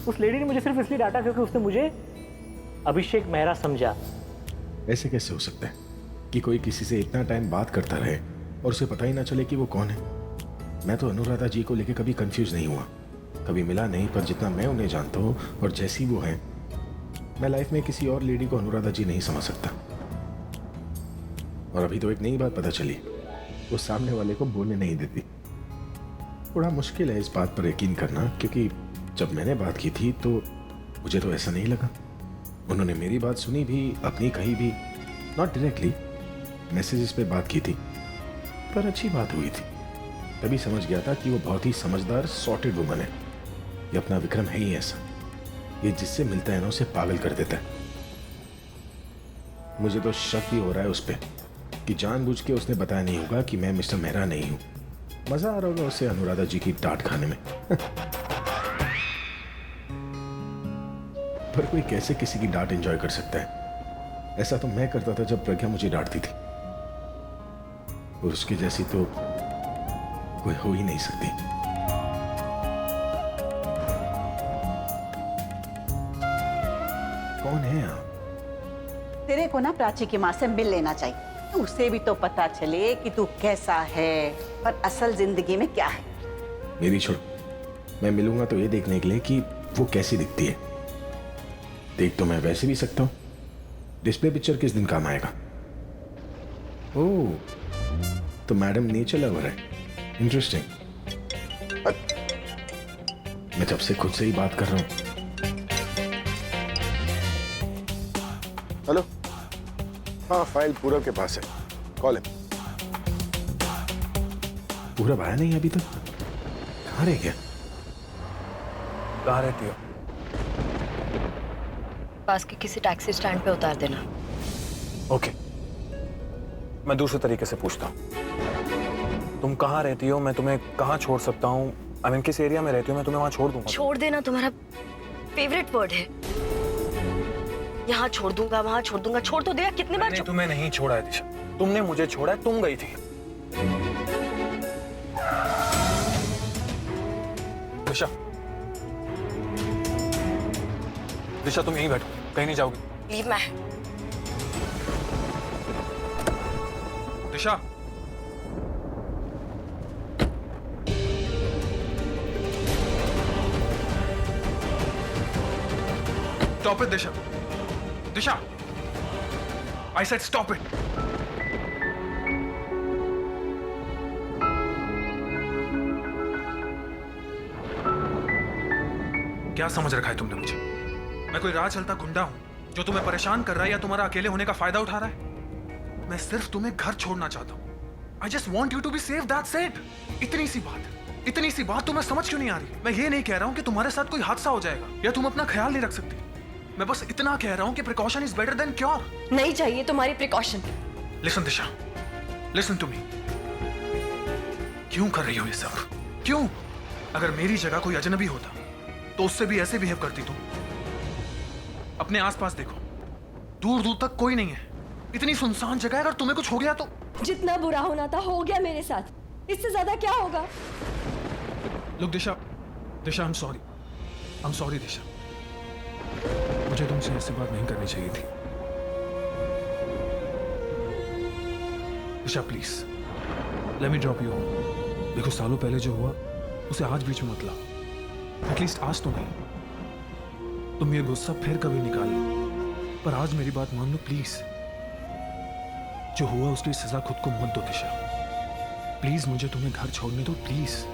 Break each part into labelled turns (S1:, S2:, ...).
S1: उस लेडी ने मुझे सिर्फ इसलिए डांटा क्योंकि उसने मुझे अभिषेक मेहरा समझा।
S2: ऐसे कैसे हो सकता है कि कोई किसी से इतना टाइम बात करता रहे और उसे पता ही ना चले कि वो कौन है? मैं तो अनुराधा जी को लेकर कभी कंफ्यूज नहीं हुआ, कभी मिला नहीं, पर जितना मैं उन्हें जानता हूँ और जैसी वो है, मैं लाइफ में किसी और लेडी को अनुराधा जी नहीं समझ सकता। और अभी तो एक नई बात पता चली, वो सामने वाले को बोलने नहीं देती। थोड़ा मुश्किल है इस बात पर यकीन करना, क्योंकि जब मैंने बात की थी तो मुझे तो ऐसा नहीं लगा। उन्होंने मेरी बात सुनी भी, अपनी कही भी, नॉट डायरेक्टली, मैसेजेस पे बात की थी, पर अच्छी बात हुई थी। तभी समझ गया था कि वो बहुत ही समझदार सॉर्टेड वुमन है। ये अपना विक्रम है ही ऐसा, ये जिससे मिलता है ना उसे पागल कर देता है। मुझे तो शक भी हो रहा है उस पर कि जानबूझ के उसने बताया नहीं होगा कि मैं मिस्टर मेहरा नहीं हूं। मजा आ रहा होगा उसे अनुराधा जी की डांट खाने में। पर कोई कैसे किसी की डांट एंजॉय कर सकता है? ऐसा तो मैं करता था जब प्रज्ञा मुझे डांटती थी, और उसकी जैसी तो कोई हो ही नहीं सकती। कौन है आप?
S3: तेरे को ना प्राची की माँ से मिल लेना चाहिए, उसे भी तो पता चले कि तू कैसा है और असल जिंदगी में क्या है।
S2: मेरी छोड़, मैं मिलूंगा तो ये देखने के लिए कि वो कैसी दिखती है। देख तो मैं वैसे भी सकता हूं। डिस्प्ले पिक्चर किस दिन काम आएगा? ओह, तो मैडम नेचर लवर है, इंटरेस्टिंग। मैं जब से खुद से ही बात कर रहा हूं। हेलो, हाँ फाइल पूरब के पास है, कॉल है। पूरब आया नहीं अभी तक? कहाँ रह गया?
S4: कहाँ रहती हो?
S5: पास के किसी टैक्सी स्टैंड पे उतार देना।
S4: ओके, मैं दूसरे तरीके से पूछता हूँ। तुम कहाँ रहती हो, मैं तुम्हें कहाँ छोड़ सकता हूँ? आई मीन किस एरिया में रहती हो, मैं तुम्हें वहाँ छोड़ दूंगा।
S5: छोड़ देना तुम्हारा फेवरेट वर्ड है। यहाँ छोड़ दूंगा, वहाँ छोड़ दूंगा, छोड़ तो दिया कितनी बार।
S4: तुम्हें नहीं छोड़ा है दिशा, तुमने मुझे छोड़ा है, तुम गई थी। दिशा, दिशा तुम यहीं बैठो, कहीं नहीं जाओगी।
S5: लीव मैं।
S4: Disha, stop it Disha. Disha, I said stop it. क्या समझ रखा है तुमने मुझे? मैं कोई राह चलता गुंडा हूं जो तुम्हें परेशान कर रहा है या तुम्हारा अकेले होने का फायदा उठा रहा है? मैं सिर्फ तुम्हें घर छोड़ना चाहता हूं। I just want you to be safe, that's it. इतनी सी बात तुम्हें समझ क्यों नहीं आ रही? मैं ये नहीं कह रहा हूं कि तुम्हारे साथ कोई हादसा हो जाएगा या तुम अपना ख्याल नहीं रख सकती। मैं बस इतना कह रहा हूं कि precaution is better than cure.
S5: नहीं चाहिए तुम्हारी precaution.
S4: Listen Disha, listen to me. क्यों कर रही हो ये सब? क्यों? अगर मेरी जगह कोई अजनबी होता तो उससे भी ऐसे बिहेव करती तुम? अपने आसपास देखो, दूर दूर तक कोई नहीं है। इतनी सुनसान जगह, अगर तुम्हें कुछ हो गया तो?
S5: जितना बुरा होना था हो गया मेरे साथ, इससे ज्यादा क्या होगा?
S4: Look Disha, Disha I am sorry Disha, मुझे तुमसे ऐसी बात नहीं करनी चाहिए थी। Disha please let me drop you home. देखो, सालों पहले जो हुआ उसे आज बीच में मत लाओ। एटलीस्ट आज तो नहीं। तुम ये गुस्सा फिर कभी निकाल लो, पर आज मेरी बात मान लो प्लीज। जो हुआ उसकी सजा खुद को मत दो दिशा। प्लीज मुझे तुम्हें घर छोड़ने दो, प्लीज।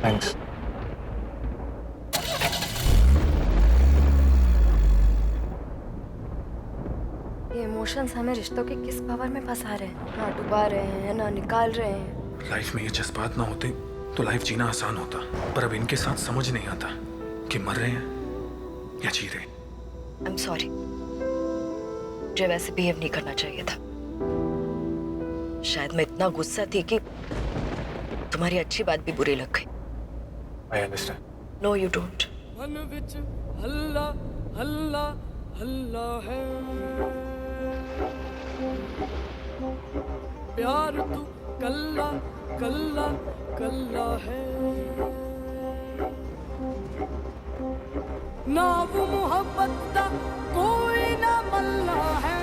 S4: थैंक्स।
S5: ये इमोशंस हमें रिश्तों के किस पावर में फंसा रहे हैं? ना डुबा रहे हैं ना निकाल रहे हैं।
S4: लाइफ में ये जज्बात ना होते तो लाइफ जीना आसान होता, पर अब इनके साथ समझ नहीं आता कि मर रहे हैं या जी रहे हैं।
S5: आई एम सॉरी। मुझे वैसे बिहेव नहीं करना चाहिए था। शायद मैं इतना गुस्सा थी कि तुम्हारी अच्छी बात भी बुरी लग गई।
S4: I understand.
S5: No you don't.
S6: मन विच हल्ला हल्ला हल्ला है, प्यार तू कल्ला कल्ला कल्ला है, ना वो मोहब्बत दा कोई ना मल्ला है,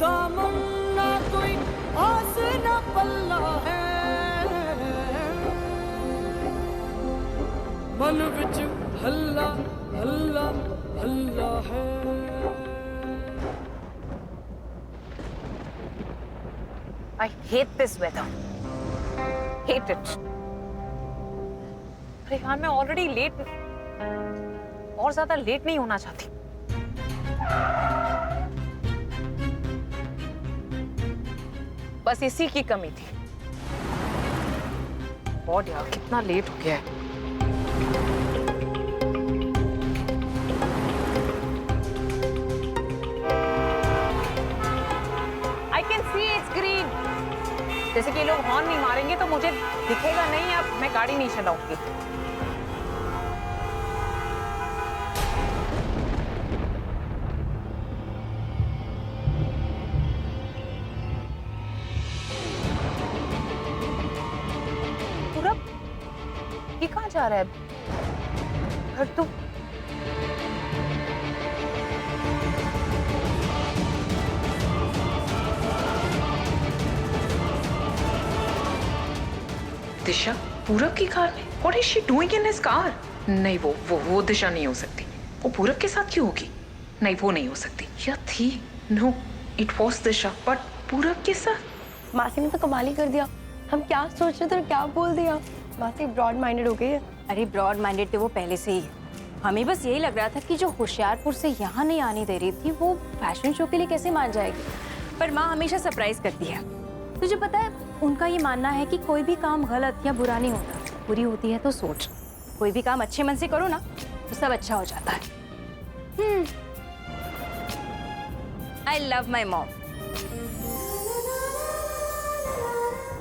S6: दामन ना कोई आस ना पल्ला है, मन विच हल्ला हल्ला हल्ला है।
S7: I hate this weather. Hate it. अरे यार मैं ऑलरेडी लेट, और ज्यादा लेट नहीं होना चाहती। बस इसी की कमी थी। गॉड यार कितना लेट हो गया है। I can see it's green. जैसे कि ये लोग हॉर्न नहीं मारेंगे तो मुझे दिखेगा नहीं, अब मैं गाड़ी नहीं चलाऊंगी। पूरब, ये कहाँ जा रहा है? घर तो दिशा पूरब की कार में? What is she doing in his car? नहीं वो दिशा नहीं हो सकती। वो पूरब के साथ क्यों होगी? नहीं वो नहीं हो सकती। या थी? No, it was Disha, but पूरब के साथ।
S8: मासी ने तो कमाल ही कर दिया। हम क्या सोच रहे थे और क्या बोल दिया। मासी ब्रॉड माइंडेड हो गई है।
S9: अरे ब्रॉड माइंडेड थे वो पहले से ही। हमें बस यही लग रहा था कि जो होशियारपुर से यहाँ नहीं आने दे रही थी वो फैशन शो के लिए कैसे मान जाएगी। पर माँ हमेशा सरप्राइज करती है। तुझे पता है उनका ये मानना है कि कोई भी काम गलत या बुरा नहीं होता, बुरी होती है तो सोच। कोई भी काम अच्छे मन से करो ना तो सब अच्छा हो जाता है। I love my mom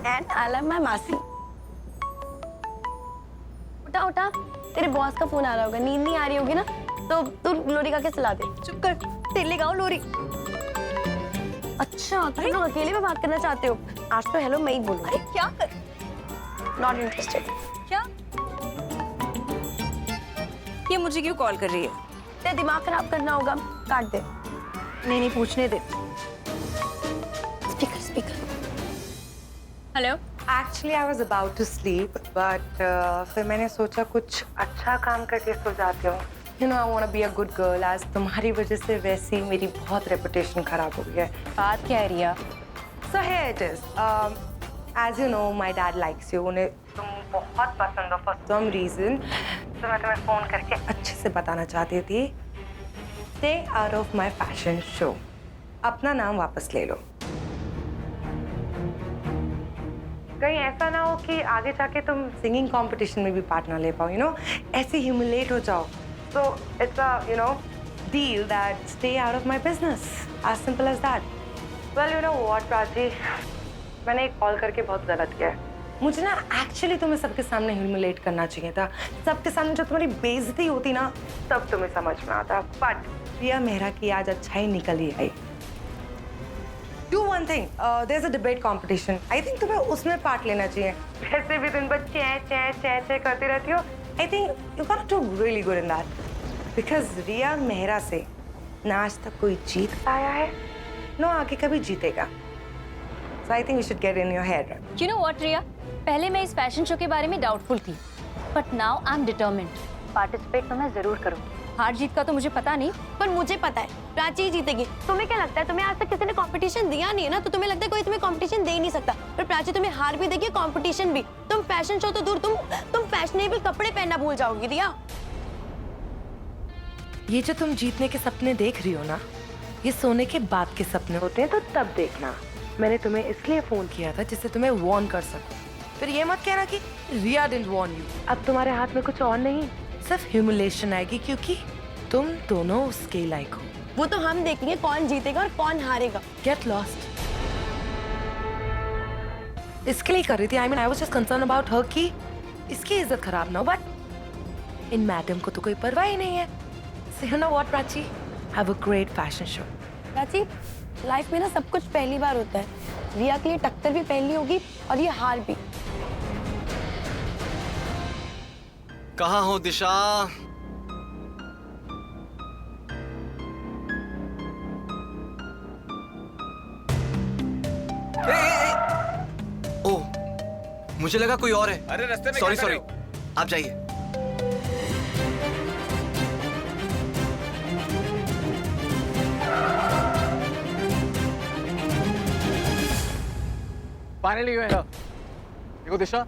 S8: and I love my मासी। उठा उठा, तेरे बॉस का फोन आ रहा होगा। नींद नहीं आ रही होगी ना तो तू लोरी गा के सुला दे।
S9: चुप कर, तेरे लिए गाओ लोरी।
S8: अच्छा तुम लोग अकेले में बात करना चाहते हो? आज तो हेलो मैं ही बोलूंगी।
S9: अरे क्या कर,
S8: नॉट इंटरेस्टेड।
S9: क्या ये मुझे क्यों कॉल कर रही है?
S8: तेरा दिमाग खराब करना होगा, काट दे।
S9: नहीं पूछने दे।
S8: Speaker speaker.
S9: Hello.
S10: Actually, I was about to sleep, but फिर मैंने सोचा कुछ अच्छा काम करके सो जाती हूँ। You know, I want to be a good girl. आज तुम्हारी वजह से वैसी मेरी बहुत रेपुटेशन खराब हो गई है।
S9: बात क्या है रिया?
S10: So here it is. As you know, my dad likes you. उन्हें तुम बहुत पसंद हो for some reason. तो मैं तुम्हें फोन करके अच्छे से बताना चाहती थी। Stay out of my fashion show. अपना नाम वापस ले लो। कहीं ऐसा ना हो कि आगे जाके तुम सिंगिंग कंपटीशन में भी पार्ट ना ले पाओ, यू नो, ऐसे ह्यूमिलेट हो जाओ। So it's a, you know, deal that stay out of my business. As simple as that. Well, you know what, Prachi, मैंने एक कॉल करके बहुत गलत किया है। मुझे ना एक्चुअली तुम्हें सबके सामने ह्यूमिलेट करना चाहिए था। सबके सामने जो तुम्हारी बेइज्जती होती ना, तब तुम्हें समझ में आता। बट रिया मेहरा की आज अच्छा ही निकल ही आई। Do one thing. There's a debate competition. I think तुम्हें उसमें पार्ट लेना चाहिए। वैसे भी दिन भर चे करती रहती हो। I think you gotta do really good in that. Because रिया मेहरा से ना आज तक कोई जीत पाया है, ना आगे कभी जीतेगा। So I think you should get in your head.
S9: You know what, रिया? पहले मैं इस फैशन शो के बारे में डाउटफुल थी, but now I am determined. Participate तो मैं जरूर करूँगी। हार जीत का तो मुझे पता नहीं,
S8: पर मुझे पता है प्राची ही जीतेगी। तुम्हें क्या लगता है? तुम्हें आज तक किसी ने कंपटीशन दिया नहीं है ना, तो तुम्हें लगता है कोई तुम्हें कंपटीशन दे ही नहीं सकता। पर प्राची तुम्हें हार भी देगी, कंपटीशन भी। तुम फैशन शो तो दूर, तुम फैशनेबल कपड़े पहनना भूल जाओगी रिया।
S10: ये जो तुम जीतने के सपने देख रही हो ना, ये सोने के बाद के सपने होते हैं, तो तब देखना। मैंने तुम्हें इसलिए फोन किया था जिससे तुम्हें वार्न कर सकूं। फिर ये मत कहना कि रिया डिडंट वार्न यू। अब तुम्हारे हाथ में कुछ और नहीं, सिर्फ ह्यूमिलेशन आएगी, क्योंकि तुम दोनों उसके लायक हो।
S8: वो तो हम देखेंगे कौन जीतेगा और कौन हारेगा।
S10: Get lost. इसके लिए कर रही थी। I mean I was just concern about her कि इसकी इज्जत खराब ना हो, बट इन मैडम को तो कोई परवाह ही नहीं है। So you know what Prachi, have a great fashion show.
S8: Prachi, life में ना सब कुछ पहली बार होता है। रिया के लिए टक्कर भी पहली होगी और ये हार भी।
S11: कहाँ हो दिशा? ओह, मुझे लगा कोई और है।
S12: अरे रास्ते में
S11: सॉरी
S12: क्या कर
S11: सॉरी,
S12: रहे
S11: आप जाइए।
S12: फाइनली यू है। देखो दिशा,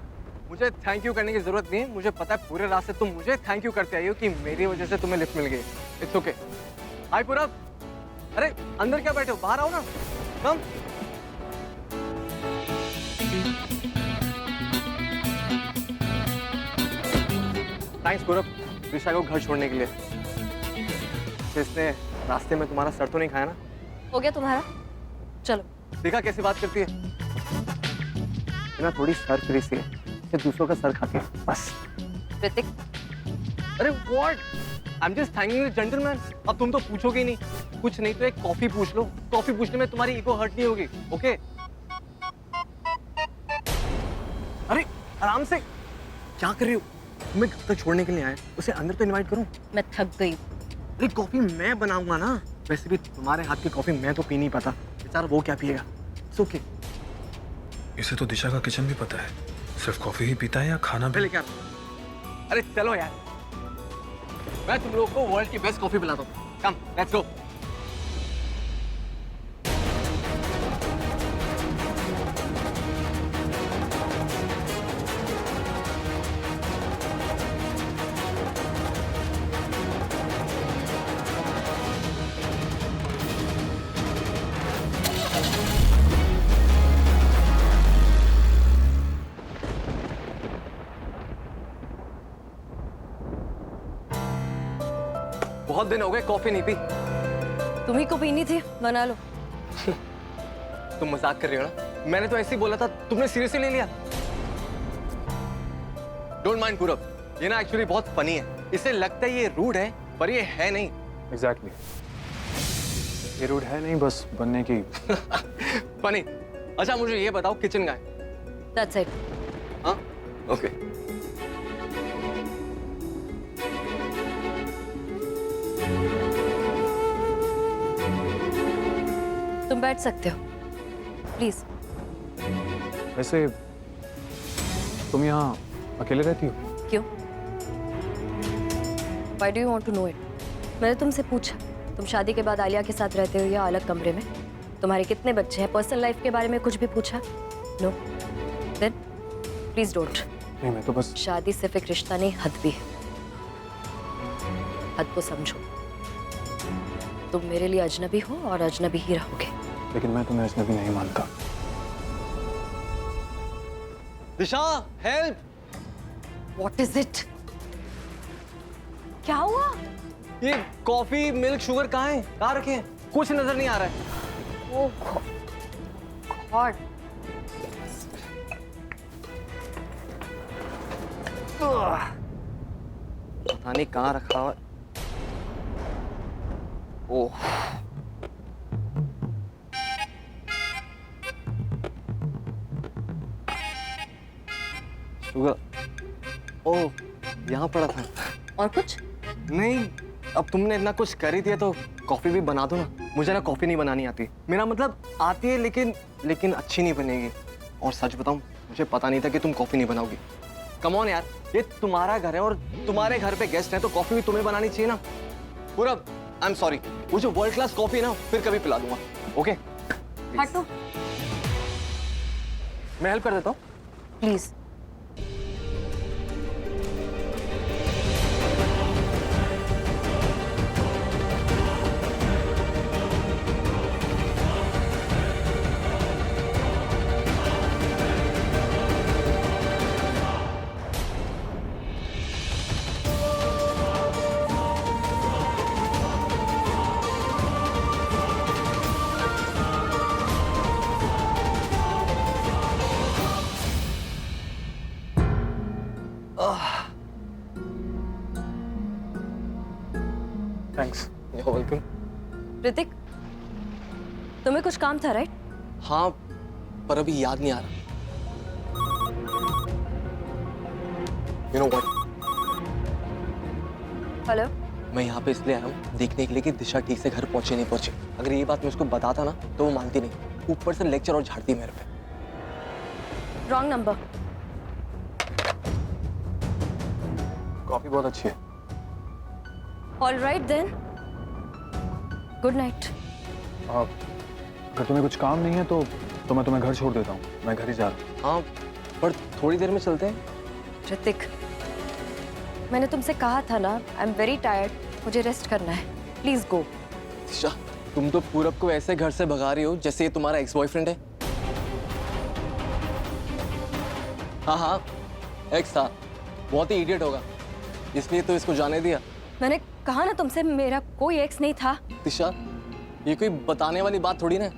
S12: मुझे थैंक यू करने की जरूरत नहीं है। मुझे पता है पूरे रास्ते तुम मुझे थैंक यू करते आई हो कि मेरी वजह से तुम्हें लिफ्ट मिल गई। It's okay. हाय पूरब, अरे अंदर क्या बैठे हो, बाहर आओ ना। कम। थैंक्स पूरब, दिशा को घर छोड़ने के लिए। इसने रास्ते में तुम्हारा सर तो नहीं खाया ना?
S9: हो गया तुम्हारा? चलो।
S12: देखा कैसे बात करती है ना, थोड़ी सर फ्री सी है, ये दूसरों का सर खाती है बस।
S9: ऋतिक,
S12: अरे what, I am just thanking the gentleman. अब तुम तो पूछोगे ही नहीं, कुछ नहीं तो एक कॉफी पूछ लो। कॉफी पूछने में तुम्हारी ईगो हर्ट नहीं होगी। ओके अरे आराम से, क्या कर रही हो? तुम्हें घर तक छोड़ने के लिए आया, उसे अंदर तो इनवाइट करूं?
S9: मैं थक गई।
S12: अरे कॉफी मैं बनाऊंगा ना। वैसे भी तुम्हारे हाथ की कॉफी मैं तो पी नहीं पाता, बेचारा वो क्या पिएगा। It's okay.
S4: इसे तो दिशा का किचन भी पता है, सिर्फ कॉफी ही पीता है या खाना भी?
S12: पहले क्या? अरे चलो यार, मैं तुम लोगों को वर्ल्ड की बेस्ट कॉफी पिलाता हूँ। कम, लेट्स गो। बहुत दिन हो गए कॉफी नहीं पी।
S9: तुम्ही को पीनी थी, बना लो।
S12: तुम मजाक कर रही हो ना? मैंने तो ऐसे ही बोला था, तुमने सीरियसली ले लिया। डोंट माइंड पूरब, ये ना एक्चुअली बहुत फनी है। इसे लगता है ये रूड है, पर ये है नहीं।
S4: एग्जैक्टली, ये रूड है नहीं, बस बनने की।
S12: फनी। अच्छा मुझे ये बताओ, किचन का है?
S9: That's it.
S12: हाँ ओके।
S9: तुम बैठ सकते हो, प्लीज।
S4: वैसे तुम यहाँ अकेले रहती हो?
S9: क्यों? Why do you want to know it? मैंने तुमसे पूछा, तुम शादी के बाद आलिया के साथ रहते हो या अलग कमरे में? तुम्हारे कितने बच्चे हैं? पर्सनल लाइफ के बारे में कुछ भी पूछा? नो? Then please don't.
S4: नहीं, मैं तो बस।
S9: शादी सिर्फ एक रिश्ता नहीं, हद भी है। हद को समझो। तुम मेरे लिए अजनबी हो और अजनबी ही रहोगे।
S4: लेकिन मैं तुम्हें अजनबी नहीं मानता।
S12: दिशा, हेल्प!
S9: What is it? क्या हुआ?
S12: ये कॉफी, मिल्क, शुगर कहाँ है? कहाँ रखे हैं? कुछ नजर नहीं आ रहा है।
S9: Oh God!
S12: पता नहीं कहाँ रखा हुआ। ओह, शुगर। ओह, यहाँ पड़ा था।
S9: और कुछ?
S12: नहीं, अब तुमने इतना कुछ कर ही दिया तो कॉफी भी बना दो ना। मुझे ना कॉफी नहीं बनानी आती। मेरा मतलब आती है, लेकिन अच्छी नहीं बनेगी। और सच बताऊं, मुझे पता नहीं था कि तुम कॉफी नहीं बनाओगी। कम ऑन यार, ये तुम्हारा घर है और तुम्हारे घर पे गेस्ट हैं, तो कॉफी भी तुम्हें बनानी चाहिए ना। पूरब, आई एम सॉरी, वो जो वर्ल्ड क्लास कॉफी है ना, फिर कभी पिला दूंगा। ओके?
S9: हटो।
S12: मैं हेल्प कर देता हूँ।
S9: प्लीज। ऋतिक, तुम्हें कुछ काम था राइट?
S12: हाँ, पर अभी याद नहीं आ रहा। You know what?
S9: हेलो,
S12: मैं यहाँ पे इसलिए आया हूँ देखने के लिए कि दिशा ठीक से घर पहुंचे नहीं पहुंचे। अगर ये बात मैं उसको बताता ना तो वो मानती नहीं, ऊपर से लेक्चर और झाड़ती मेरे पे।
S9: Wrong number.
S12: कॉफी बहुत अच्छी है।
S9: All right then, good night.
S13: अगर तुम्हें कुछ काम नहीं है तो मैं तुम्हें घर छोड़ देता हूँ, मैं घर ही जा रहा हूँ।
S12: हाँ, पर थोड़ी देर में चलते हैं।
S9: ऋतिक, मैंने तुमसे कहा था ना, आई एम वेरी टायर्ड, मुझे रेस्ट करना है, प्लीज गो।
S12: दिशा, तुम तो पूरब को ऐसे घर से भगा रही हो जैसे ये तुम्हारा एक्स बॉयफ्रेंड है। हाँ, एक्स था, बहुत ही इडियट होगा, इसलिए तो इसको जाने दिया।
S9: मैंने कहा ना तुमसे, मेरा कोई एक्स नहीं था।
S12: दिशा, ये कोई बताने वाली बात थोड़ी ना।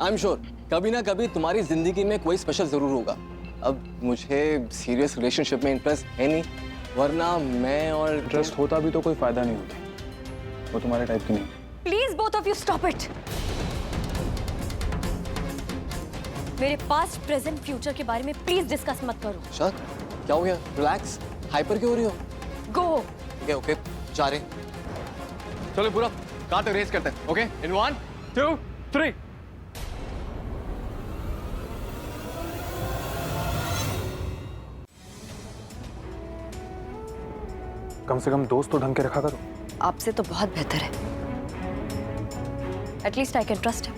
S12: आई एम श्योर कभी ना कभी तुम्हारी जिंदगी में कोई स्पेशल जरूर होगा। अब मुझे सीरियस रिलेशनशिप में इंटरेस्ट है नहीं, वरना मैं और
S13: इंटरेस्ट होता भी तो कोई फायदा नहीं होता, वो तुम्हारे टाइप की नहीं।
S9: Please both of you stop it. मेरे पास्ट प्रेजेंट फ्यूचर के बारे में प्लीज डिस्कस मत करो।
S12: दिशा, क्या हो गया? रिलैक्स, हाइपर क्यों हो रही हो?
S9: गो।
S12: ओके, जा रहे। चलो पूरा कार रेस करते हैं। ओके, इन 1 2 3।
S13: कम से कम दोस्त तो ढंग के रखा करो।
S9: आपसे तो बहुत बेहतर है, at least I can trust him.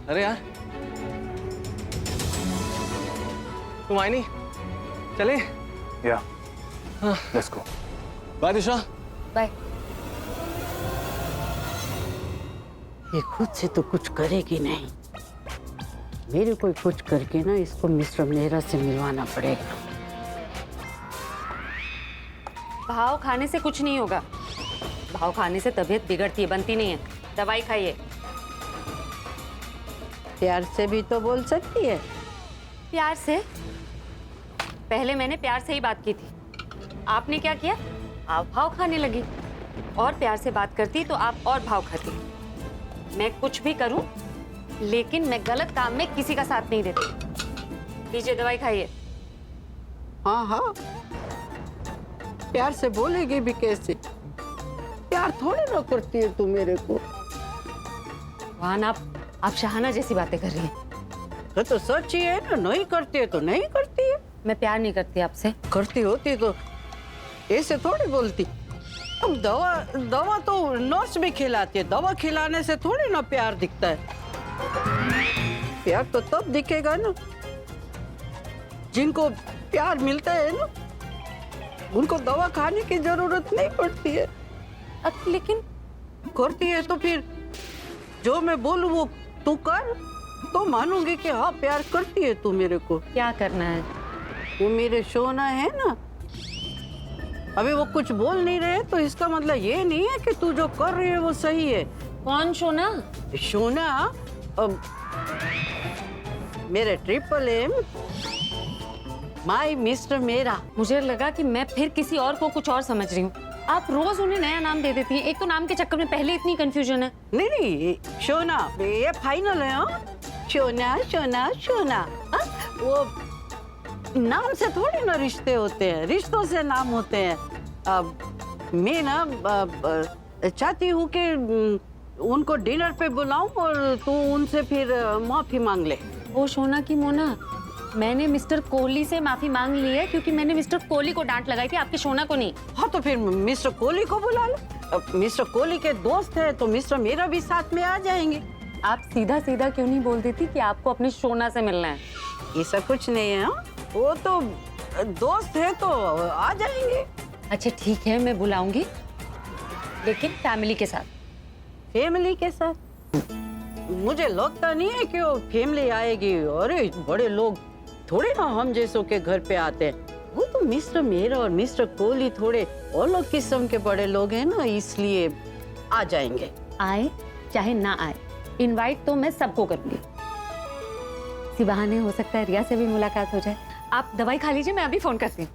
S12: अरे यार, तुम आई नहीं? चले?
S13: Yeah, let's go.
S12: Bye Disha.
S9: Bye.
S3: ये खुद से तो कुछ करेगी नहीं, मेरे को कुछ करके ना इसको मिस्टर मेहरा से मिलवाना पड़ेगा।
S9: भाव खाने से कुछ नहीं होगा, भाव खाने से तबीयत बिगड़ती है, बनती नहीं है। दवाई खाइए।
S3: प्यार से भी तो बोल सकती है।
S9: प्यार से? पहले मैंने प्यार से ही बात की थी, आपने क्या किया? आप भाव खाने लगी। और प्यार से बात करती तो आप और भाव खाती। मैं कुछ भी करूं, लेकिन मैं गलत काम में किसी का साथ नहीं देती। लीजिए दवाई खाइए।
S3: हाँ हाँ, प्यार से बोलेगी भी कैसे? प्यार थोड़ी ना करती है तू मेरे को।
S9: वाहन, आप शहाना जैसी बातें कर रही हैं।
S3: तो सच ही है ना, नहीं करती है तो नहीं करती है।
S9: मैं प्यार नहीं करती आपसे।
S3: करती होती तो ऐसे थोड़ी बोलती। अब दवा तो नर्स भी खिलाती है, दवा खिलाने से थोड़ी ना प्यार दिखता है। प्यार तो तब दिखेगा ना जिनको प्यार मिलता है ना, उनको दवा खाने की जरूरत नहीं पड़ती है।
S9: लेकिन
S3: करती है तो फिर जो मैं बोलूं वो तू कर, तो मानूंगी कि हाँ प्यार करती है तू मेरे को।
S9: क्या करना है?
S3: वो मेरे सोना है ना, अभी वो कुछ बोल नहीं रहे तो इसका मतलब ये नहीं है कि तू जो कर रही है वो सही है।
S9: कौन सोना?
S3: सोना मेरे ट्रिपल एम, माय मिस्टर मेरा।
S9: मुझे लगा कि मैं फिर किसी और को कुछ और समझ रही हूँ। आप रोज उन्हें नया नाम दे देती हैं। एक तो नाम के चक्कर में पहले इतनी कंफ्यूजन है।
S3: नहीं, सोना ये फाइनल है। हाँ, सोना सोना सोना। हाँ? वो नाम से थोड़ी ना रिश्ते होते हैं, रिश्तों से नाम होते हैं। अब मैं ना चाहती हूँ कि उनको डिनर पे बुलाऊं और तू उनसे फिर माफी मांग ले।
S9: वो सोना की मोना, मैंने मिस्टर कोहली से माफी मांग ली है क्योंकि मैंने मिस्टर कोहली को डांट लगाई थी, आपके सोना को नहीं।
S3: हाँ तो फिर मिस्टर कोहली को बुला लो। मिस्टर कोहली के दोस्त है तो मिस्टर मेरा भी साथ में आ जाएंगे।
S9: आप सीधा सीधा क्यों नहीं बोल देती कि आपको अपने सोना से मिलना है?
S3: ऐसा कुछ नहीं है। वो तो दोस्त है तो आ जाएंगे।
S9: अच्छा ठीक है, मैं बुलाऊंगी, लेकिन फैमिली के साथ।
S3: फैमिली के साथ? मुझे लगता नहीं है कि वो फैमिली आएगी। अरे बड़े लोग थोड़े ना हम जैसों के घर पे आते हैं। वो तो मिस्टर मेहरा और मिस्टर कोहली थोड़े अलग किस्म के बड़े लोग हैं ना, इसलिए आ जाएंगे।
S9: आए चाहे ना आए, इनवाइट तो मैं सबको करूंगी। इसी बहाने हो सकता है रिया से भी मुलाकात हो जाए। आप दवाई खा लीजिए, मैं अभी फोन करती हूँ।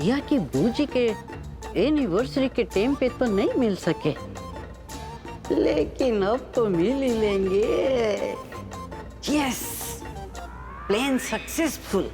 S3: या कि बूजी के एनिवर्सरी के टाइम पे तो नहीं मिल सके, लेकिन अब तो मिल ही लेंगे। Yes, plan successful.